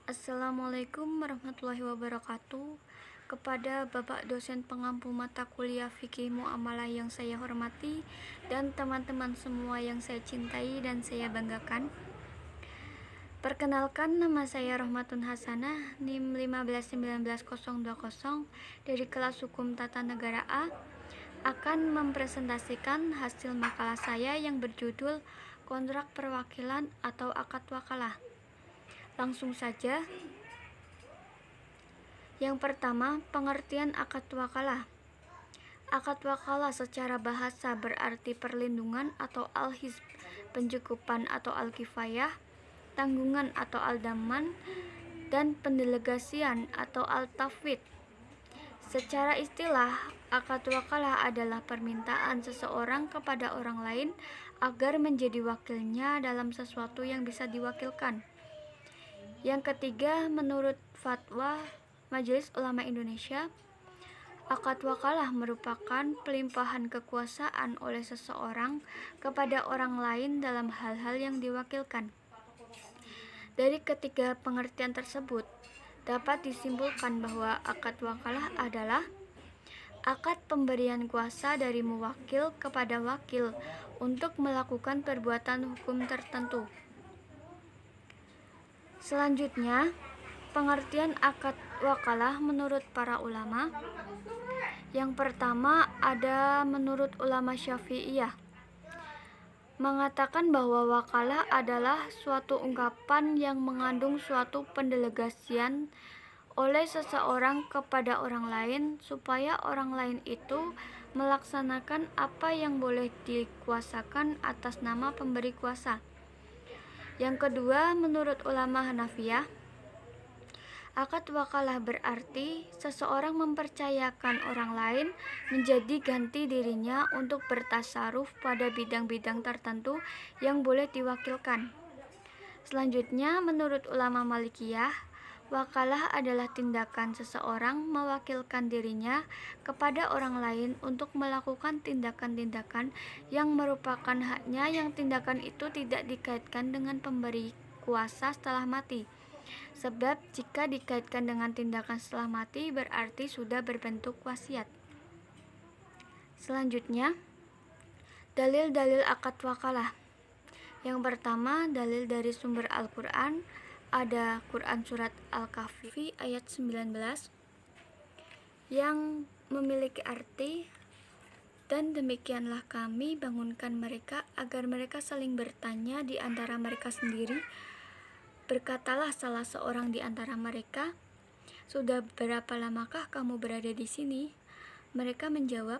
Assalamualaikum warahmatullahi wabarakatuh. Kepada Bapak dosen pengampu mata kuliah fikih muamalah yang saya hormati dan teman-teman semua yang saya cintai dan saya banggakan. Perkenalkan, nama saya Rohmatun Hasanah, NIM 1519020 dari kelas Hukum Tata Negara A, akan mempresentasikan hasil makalah saya yang berjudul Kontrak Perwakilan atau Akad Wakalah. Langsung saja. Yang pertama, pengertian akad wakalah. Akad wakalah secara bahasa berarti perlindungan atau al-hizb, pencukupan atau al-kifayah, tanggungan atau al-daman, dan pendelegasian atau al-tafwid. Secara istilah, akad wakalah adalah permintaan seseorang kepada orang lain agar menjadi wakilnya dalam sesuatu yang bisa diwakilkan. Yang ketiga, menurut fatwa Majelis Ulama Indonesia, akad wakalah merupakan pelimpahan kekuasaan oleh seseorang kepada orang lain dalam hal-hal yang diwakilkan. Dari ketiga pengertian tersebut, dapat disimpulkan bahwa akad wakalah adalah akad pemberian kuasa dari muwakil kepada wakil untuk melakukan perbuatan hukum tertentu. Selanjutnya, pengertian akad wakalah menurut para ulama. Yang pertama ada menurut ulama Syafi'iyah, mengatakan bahwa wakalah adalah suatu ungkapan yang mengandung suatu pendelegasian oleh seseorang kepada orang lain supaya orang lain itu melaksanakan apa yang boleh dikuasakan atas nama pemberi kuasa. Yang kedua, menurut ulama Hanafiyah, akad wakalah berarti seseorang mempercayakan orang lain menjadi ganti dirinya untuk bertasaruf pada bidang-bidang tertentu yang boleh diwakilkan. Selanjutnya, menurut ulama Malikiyah, wakalah adalah tindakan seseorang mewakilkan dirinya kepada orang lain untuk melakukan tindakan-tindakan yang merupakan haknya, yang tindakan itu tidak dikaitkan dengan pemberi kuasa setelah mati. Sebab jika dikaitkan dengan tindakan setelah mati berarti sudah berbentuk wasiat. Selanjutnya, dalil-dalil akad wakalah. Yang pertama, dalil dari sumber Al-Quran. Ada Quran Surat Al-Kahfi ayat 19 yang memiliki arti, dan demikianlah kami bangunkan mereka agar mereka saling bertanya di antara mereka sendiri. Berkatalah salah seorang di antara mereka, "Sudah berapa lamakah kamu berada di sini?" Mereka menjawab,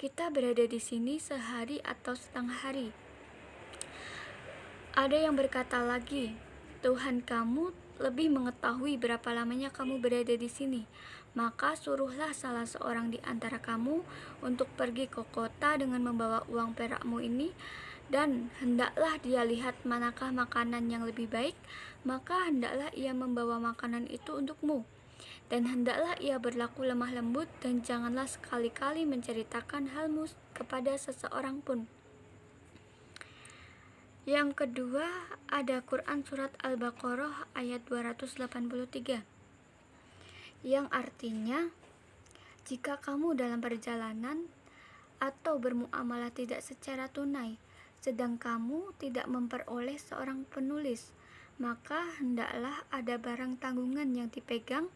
"Kita berada di sini sehari atau setengah hari." Ada yang berkata lagi, "Tuhan kamu lebih mengetahui berapa lamanya kamu berada di sini. Maka suruhlah salah seorang di antara kamu untuk pergi ke kota dengan membawa uang perakmu ini, dan hendaklah dia lihat manakah makanan yang lebih baik, maka hendaklah ia membawa makanan itu untukmu. Dan hendaklah ia berlaku lemah lembut, dan janganlah sekali-kali menceritakan halmu kepada seseorang pun." Yang kedua, ada Quran Surat Al-Baqarah ayat 283 yang artinya, "Jika kamu dalam perjalanan atau bermuamalah tidak secara tunai, sedang kamu tidak memperoleh seorang penulis, maka hendaklah ada barang tanggungan yang dipegang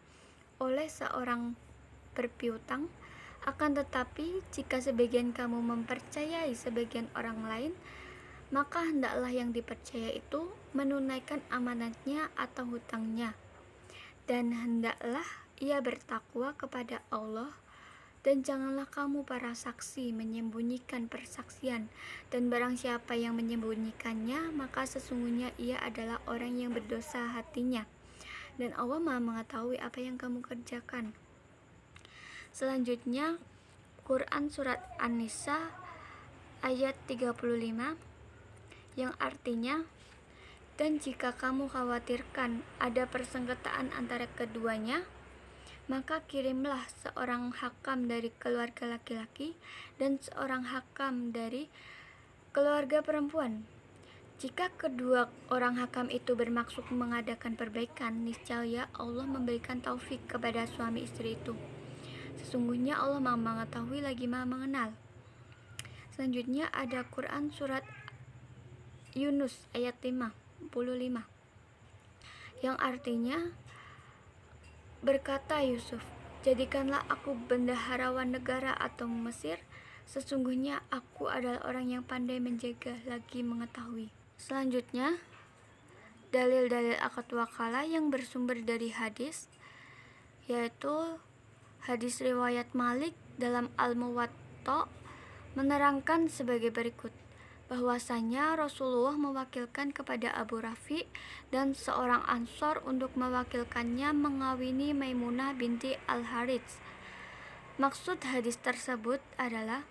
oleh seorang berpiutang. Akan tetapi jika sebagian kamu mempercayai sebagian orang lain, maka hendaklah yang dipercaya itu menunaikan amanatnya atau hutangnya, dan hendaklah ia bertakwa kepada Allah, dan janganlah kamu para saksi menyembunyikan persaksian, dan barang siapa yang menyembunyikannya, maka sesungguhnya ia adalah orang yang berdosa hatinya, dan Allah Maha mengetahui apa yang kamu kerjakan." Selanjutnya, Quran Surat An-Nisa ayat 35 yang artinya, "Dan jika kamu khawatirkan ada persengketaan antara keduanya, maka kirimlah seorang hakam dari keluarga laki-laki dan seorang hakam dari keluarga perempuan. Jika kedua orang hakam itu bermaksud mengadakan perbaikan, niscaya Allah memberikan taufik kepada suami istri itu. Sesungguhnya Allah Maha mengetahui lagi Maha mengenal. Selanjutnya ada Quran surat Yunus ayat 55 yang artinya, berkata Yusuf, jadikanlah aku bendaharawan negara atau Mesir, sesungguhnya aku adalah orang yang pandai menjaga lagi mengetahui. Selanjutnya, dalil-dalil akad wakalah yang bersumber dari hadis, yaitu hadis riwayat Malik dalam Al-Muwatta menerangkan sebagai berikut, bahwasanya Rasulullah mewakilkan kepada Abu Rafi dan seorang Ansor untuk mewakilkannya mengawini Maimunah binti Al-Harits. Maksud hadis tersebut adalah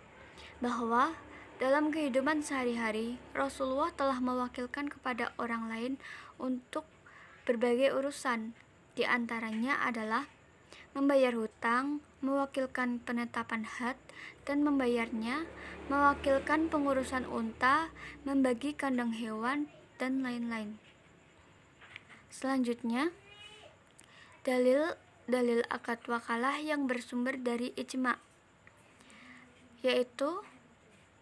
bahwa dalam kehidupan sehari-hari, Rasulullah telah mewakilkan kepada orang lain untuk berbagai urusan. Di antaranya adalah membayar hutang, mewakilkan penetapan had dan membayarnya, mewakilkan pengurusan unta, membagi kandang hewan, dan lain-lain. Selanjutnya, dalil akad wakalah yang bersumber dari ijma', yaitu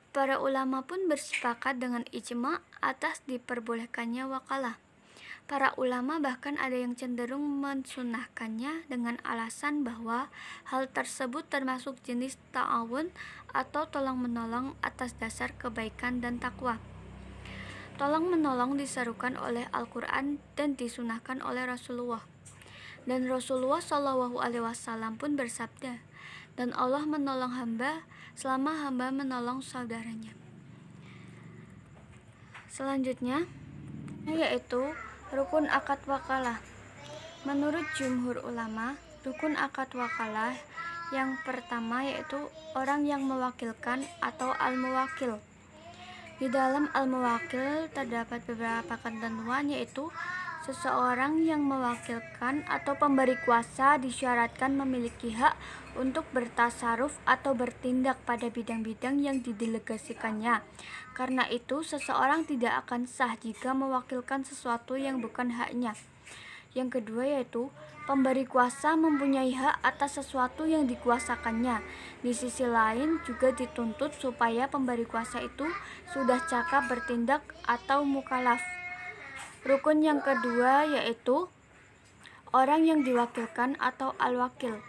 para ulama pun bersepakat dengan ijma' atas diperbolehkannya wakalah. Para ulama bahkan ada yang cenderung mensunahkannya dengan alasan bahwa hal tersebut termasuk jenis ta'awun atau tolong-menolong atas dasar kebaikan dan takwa. Tolong-menolong diserukan oleh Al-Quran dan disunahkan oleh Rasulullah. Dan Rasulullah SAW pun bersabda, dan Allah menolong hamba selama hamba menolong saudaranya. Selanjutnya, yaitu rukun akad wakalah. Menurut jumhur ulama, rukun akad wakalah yang pertama yaitu orang yang mewakilkan atau al-muwakil. Di dalam al-muwakil terdapat beberapa ketentuan, yaitu seseorang yang mewakilkan atau pemberi kuasa disyaratkan memiliki hak untuk bertasaruf atau bertindak pada bidang-bidang yang didelegasikannya. Karena itu, seseorang tidak akan sah jika mewakilkan sesuatu yang bukan haknya. Yang kedua yaitu pemberi kuasa mempunyai hak atas sesuatu yang dikuasakannya. Di sisi lain juga dituntut supaya pemberi kuasa itu sudah cakap bertindak atau mukalaf. Rukun yang kedua yaitu orang yang diwakilkan atau al-wakil.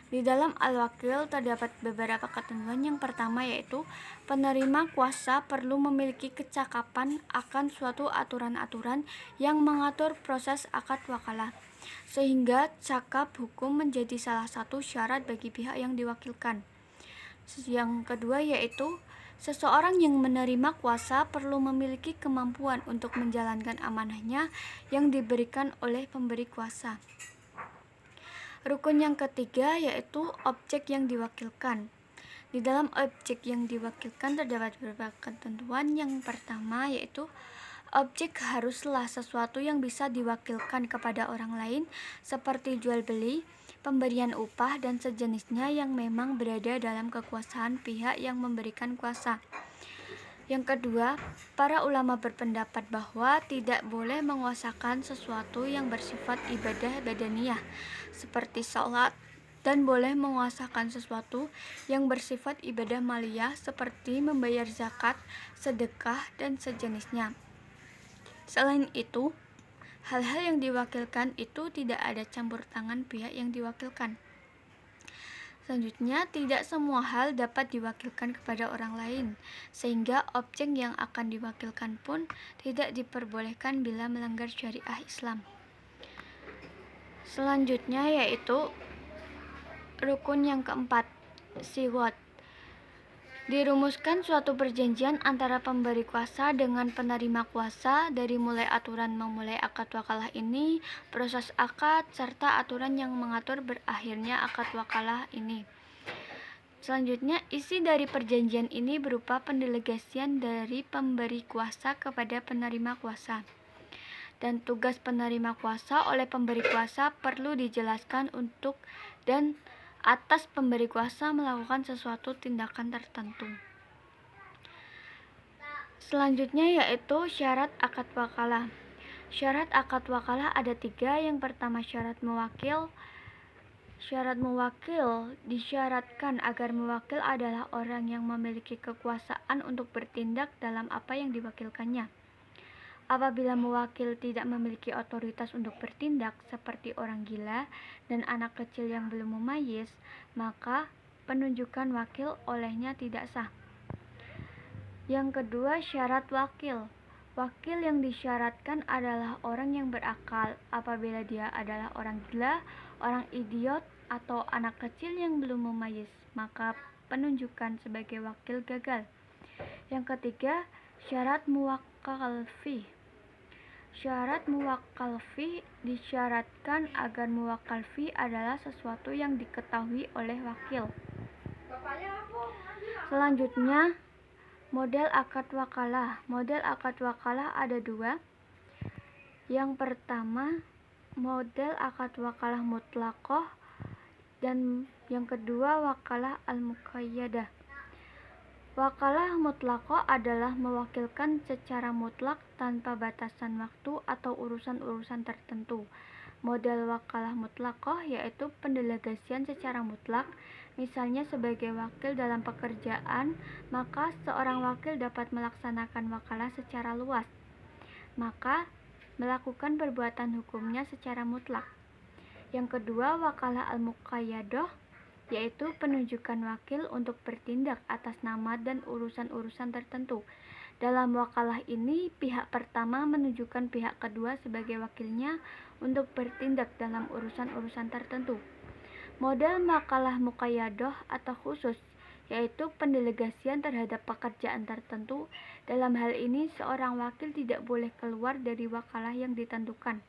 Di dalam al-wakil terdapat beberapa ketentuan. Yang pertama yaitu penerima kuasa perlu memiliki kecakapan akan suatu aturan-aturan yang mengatur proses akad wakalah, sehingga cakap hukum menjadi salah satu syarat bagi pihak yang diwakilkan. Yang kedua yaitu seseorang yang menerima kuasa perlu memiliki kemampuan untuk menjalankan amanahnya yang diberikan oleh pemberi kuasa. Rukun yang ketiga yaitu objek yang diwakilkan. Di dalam objek yang diwakilkan terdapat beberapa ketentuan. Yang pertama yaitu objek haruslah sesuatu yang bisa diwakilkan kepada orang lain, seperti jual beli, pemberian upah, dan sejenisnya yang memang berada dalam kekuasaan pihak yang memberikan kuasa. Yang kedua, para ulama berpendapat bahwa tidak boleh menguasakan sesuatu yang bersifat ibadah badaniyah seperti sholat, dan boleh menguasakan sesuatu yang bersifat ibadah maliyah seperti membayar zakat, sedekah, dan sejenisnya. Selain itu, hal-hal yang diwakilkan itu tidak ada campur tangan pihak yang diwakilkan. Selanjutnya, tidak semua hal dapat diwakilkan kepada orang lain, sehingga objek yang akan diwakilkan pun tidak diperbolehkan bila melanggar syariah Islam. Selanjutnya yaitu rukun yang keempat, siwat. Dirumuskan suatu perjanjian antara pemberi kuasa dengan penerima kuasa, dari mulai aturan memulai akad wakalah ini, proses akad, serta aturan yang mengatur berakhirnya akad wakalah ini. Selanjutnya, isi dari perjanjian ini berupa pendelegasian dari pemberi kuasa kepada penerima kuasa. Dan tugas penerima kuasa oleh pemberi kuasa perlu dijelaskan untuk dan atas pemberi kuasa melakukan sesuatu tindakan tertentu. Selanjutnya yaitu syarat akad wakalah. Syarat akad wakalah ada 3. Yang pertama syarat mewakil. Syarat mewakil disyaratkan agar mewakil adalah orang yang memiliki kekuasaan untuk bertindak dalam apa yang diwakilkannya. Apabila mewakil tidak memiliki otoritas untuk bertindak seperti orang gila dan anak kecil yang belum memayis, maka penunjukan wakil olehnya tidak sah. Yang kedua, syarat wakil. Wakil yang disyaratkan adalah orang yang berakal. Apabila dia adalah orang gila, orang idiot, atau anak kecil yang belum memayis, maka penunjukan sebagai wakil gagal. Yang ketiga, syarat muwakkal fi. Syarat muwakkal fi disyaratkan agar muwakkal fi adalah sesuatu yang diketahui oleh wakil. Selanjutnya, model akad wakalah. Model akad wakalah ada 2. Yang pertama, model akad wakalah mutlaqah, dan yang kedua wakalah al-muqayyadah. Wakalah mutlaqah adalah mewakilkan secara mutlak tanpa batasan waktu atau urusan-urusan tertentu. Model wakalah mutlaqah yaitu pendelegasian secara mutlak. Misalnya sebagai wakil dalam pekerjaan, maka seorang wakil dapat melaksanakan wakalah secara luas, maka melakukan perbuatan hukumnya secara mutlak. Yang kedua, wakalah al-muqayyadah, yaitu penunjukan wakil untuk bertindak atas nama dan urusan-urusan tertentu. Dalam wakalah ini, pihak pertama menunjukkan pihak kedua sebagai wakilnya untuk bertindak dalam urusan-urusan tertentu. Model wakalah muqayyadah atau khusus, yaitu pendelegasian terhadap pekerjaan tertentu. Dalam hal ini, seorang wakil tidak boleh keluar dari wakalah yang ditentukan,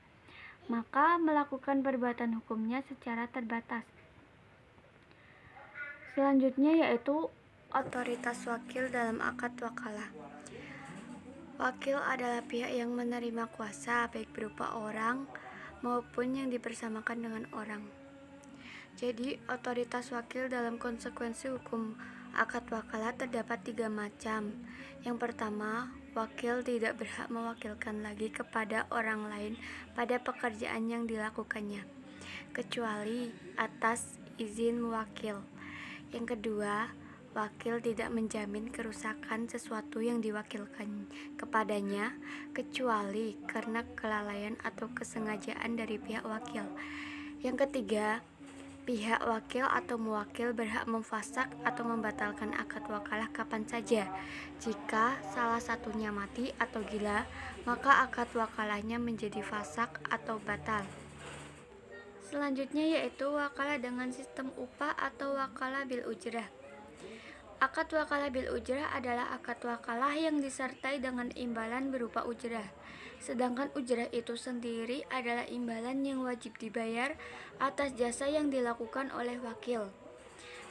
maka melakukan perbuatan hukumnya secara terbatas. Selanjutnya yaitu otoritas wakil dalam akad wakalah. Wakil adalah pihak yang menerima kuasa, baik berupa orang maupun yang dipersamakan dengan orang. Jadi, otoritas wakil dalam konsekuensi hukum akad wakalah terdapat 3 macam. Yang pertama, wakil tidak berhak mewakilkan lagi kepada orang lain pada pekerjaan yang dilakukannya, kecuali atas izin mewakil. Yang kedua, wakil tidak menjamin kerusakan sesuatu yang diwakilkan kepadanya, kecuali karena kelalaian atau kesengajaan dari pihak wakil. Yang ketiga, pihak wakil atau mewakil berhak memfasak atau membatalkan akad wakalah kapan saja. Jika salah satunya mati atau gila, maka akad wakalahnya menjadi fasak atau batal. Selanjutnya yaitu wakalah dengan sistem upah atau wakalah bil ujrah. Akad wakalah bil ujrah adalah akad wakalah yang disertai dengan imbalan berupa ujrah. Sedangkan ujrah itu sendiri adalah imbalan yang wajib dibayar atas jasa yang dilakukan oleh wakil.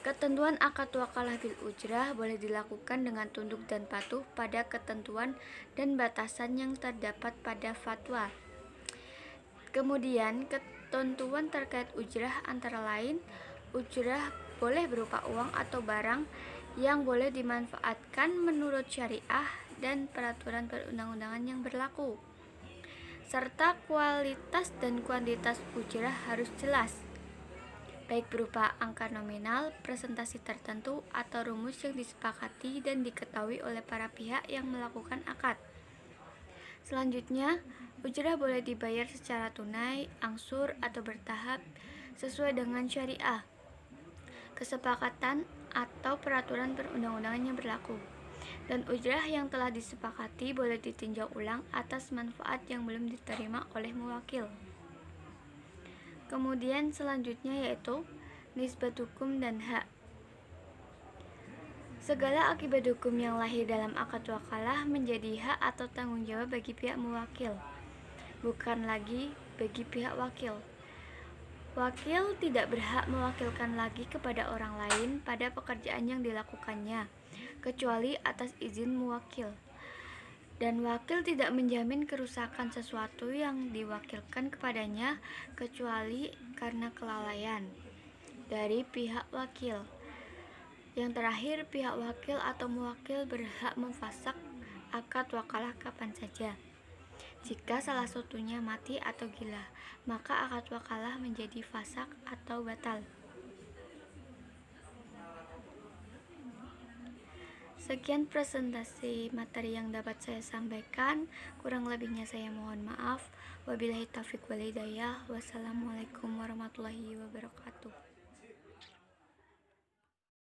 Ketentuan akad wakalah bil ujrah boleh dilakukan dengan tunduk dan patuh pada ketentuan dan batasan yang terdapat pada fatwa. Kemudian, ketentuan terkait ujrah antara lain, ujrah boleh berupa uang atau barang yang boleh dimanfaatkan menurut syariah dan peraturan perundang-undangan yang berlaku, serta kualitas dan kuantitas ujrah harus jelas, baik berupa angka nominal, presentasi tertentu, atau rumus yang disepakati dan diketahui oleh para pihak yang melakukan akad. Selanjutnya, ujrah boleh dibayar secara tunai, angsur, atau bertahap sesuai dengan syariah, kesepakatan, atau peraturan perundang-undangan yang berlaku. Dan ujrah yang telah disepakati boleh ditinjau ulang atas manfaat yang belum diterima oleh muwakil. Kemudian selanjutnya yaitu nisbat hukum dan hak. Segala akibat hukum yang lahir dalam akad wakalah menjadi hak atau tanggung jawab bagi pihak muwakil, bukan lagi bagi pihak wakil. Wakil tidak berhak mewakilkan lagi kepada orang lain pada pekerjaan yang dilakukannya, kecuali atas izin muwakil. Dan wakil tidak menjamin kerusakan sesuatu yang diwakilkan kepadanya, kecuali karena kelalaian dari pihak wakil. Yang terakhir, pihak wakil atau muwakil berhak memfasak akad wakalah kapan saja. Jika salah satunya mati atau gila, maka akad wakalah menjadi fasak atau batal. Sekian presentasi materi yang dapat saya sampaikan. Kurang lebihnya saya mohon maaf. Wabillahi taufiq wal hidayah. Wassalamualaikum warahmatullahi wabarakatuh.